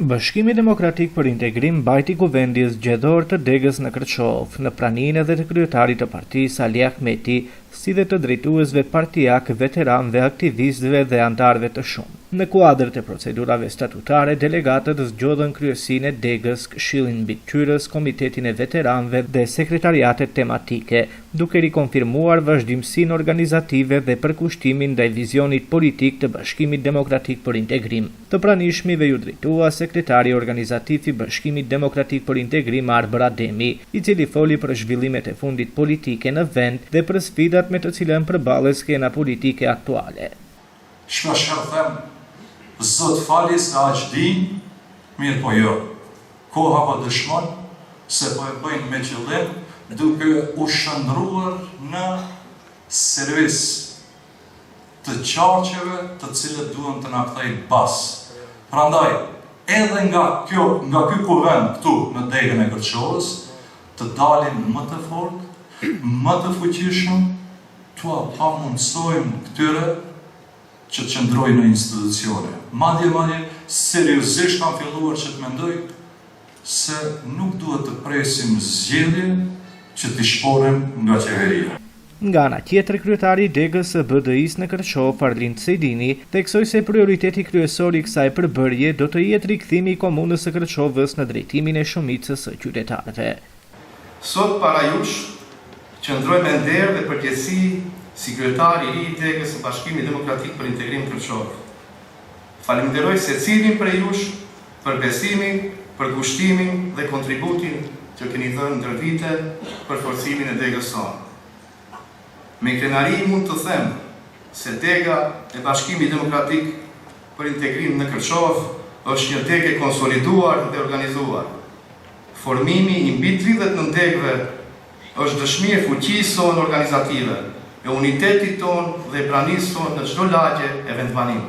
Bashkimi Demokratik për Integrim mbajti kuvendin zgjedhor të Degës në Kërçov, në praninë edhe të kryetarit të partisë Ali Ahmeti, si dhe të drejtuesve partijak, veteranëve, aktivistëve dhe antarëve të shumë. Në kuadër të procedurave statutare, delegatët zgjodhen kryesinë e Degës, Këshillin Mbikëqyrës, Komitetin e Veteranëve dhe sekretariatet tematike, duke rikonfirmuar vazhdimsinë organizative dhe përkushtimin ndaj vizionit politik të Bashkimit Demokratik për Integrim. Të pranishmive ju drejtua sekretari organizativ i Bashkimit Demokratik për Integrim Arbër Ademi, i cili foli për zhvillimet e fundit politike në vend dhe për sfidat me të cilën përballet skena politike aktuale. Shpesh them, Zot fali se aq din, mirë po jo. Koha po dëshmon se po e bëjnë me qëllim duke u shndruar në servis të qarqeve të cilët duhen të na kthejnë bas. Prandaj, edhe nga ky kuvend këtu në Degën e Kërçovës, të dalin më të fortë, më të fuqishëm, tua pa mundsojmë këtyre që të qëndrojnë në institucione. Madje seriozisht kam filluar që të mendoj se nuk duhet të presim zgjedhje që t'i shporim nga qeveria. Nga ana tjetër, kryetari i Degës së BDI-s në Kërçov, Arlind Sejdini, theksoi se prioriteti kryesor i kësaj përbërje do të jetë rikthimi i komunës së Kërçovës në drejtimin e shumicës së qytetarëve. Sot para jush qëndroj me nder dhe përgjegjësi si kryetari i ri i Degës së Bashkimit Demokratik për Integrim Kërçov. Falenderoj secilin prej jush për besimin, për kushtimin dhe kontributin që keni dhënë ndër vite për forcimin e Degës sonë. Me krenari mund të them se Dega e Bashkimit Demokratik për Integrim në Kërçov është një degë konsoliduar dhe organizuar. Formimi i mbi 39 degëve është dëshmi e fuqisë sonë organizative, e unitetit tonë dhe pranisë tonë në çdo lagje e vendbanim.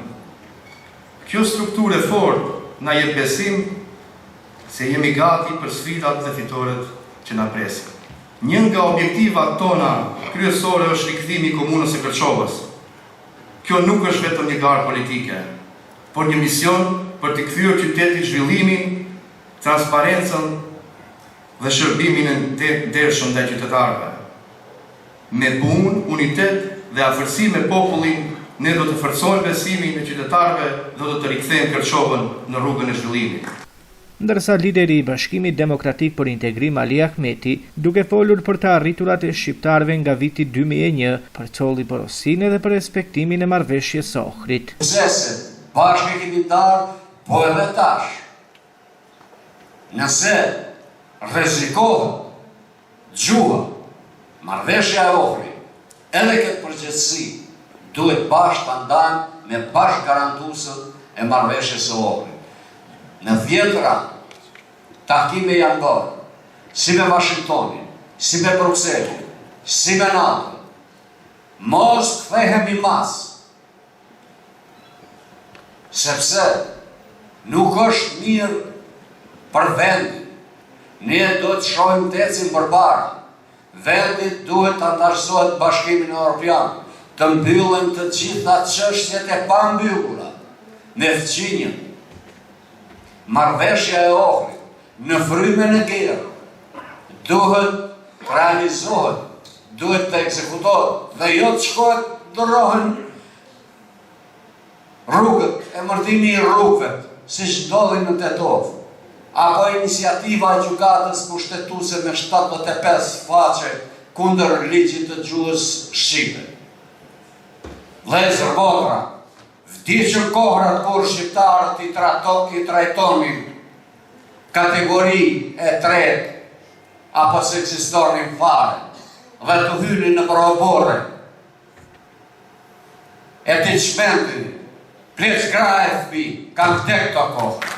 Kjo strukturë e fortë na jep besim se jemi gati për sfidat dhe fitoret që na presin. Një nga objektivat tona kryesore është rikthimi i komunës së Kërçovës. Kjo nuk është vetëm një garë politike, por një mision për të kthyer qytetin zhvillimin, transparencën dhe shërbimin e dershëm ndaj qytetarëve. Me punë, unitet dhe afërsi me popullin, ne do të forcojmë besimin e qytetarëve dhe do të rikthejmë Kërçovën në rrugën e zhvillimit. Ndërsa lideri i Bashkimit Demokratik për Integrim Ali Ahmeti, duke folur për të arriturat e shqiptarëve nga viti 2001, përcolli porosinë dhe për respektimin e marrëveshjes së Ohrit. Zese, bashkëkitimtar, po edhe tash. Nëse rrezikohet gjuha, marrëveshja e Ohrit, edhe këtë përgjegjësi duhet bashkë ta ndajmë me bashkë garantuesët e marrëveshjes së Ohrit. Në 10 radhë, takime janë bërë, si me Washingtonin, si me Brukselin, si me NATO. Mos kthehemi mas, sepse nuk është mirë për vendin. Ne do të shohim të ecim përpara. Vendit duhet të antarësohet Bashkimin Evropian, të mbyllen të gjitha çështjet e pambyllura me fëqinjën. Marrëveshja e Ohrit në frymën e gerë duhet realizohet, duhet të ekzekutohet dhe jo të shkohet ndërrohen rrugët, emërdimi i rrugëve, siç ndodhin në Tetov, apo iniciativa e gjykatës pushtetuese me 75 faqe kundër ligjit të gjuhës shqipe. Vëllezër motra, vdiqën kohrat kur shqiptarët i trajtonin kategori e tretë apo se ekzistonin fare dhe të hynin në probore. E të çmentin, pleç gra e fëmijë, kanë vdek të kohë.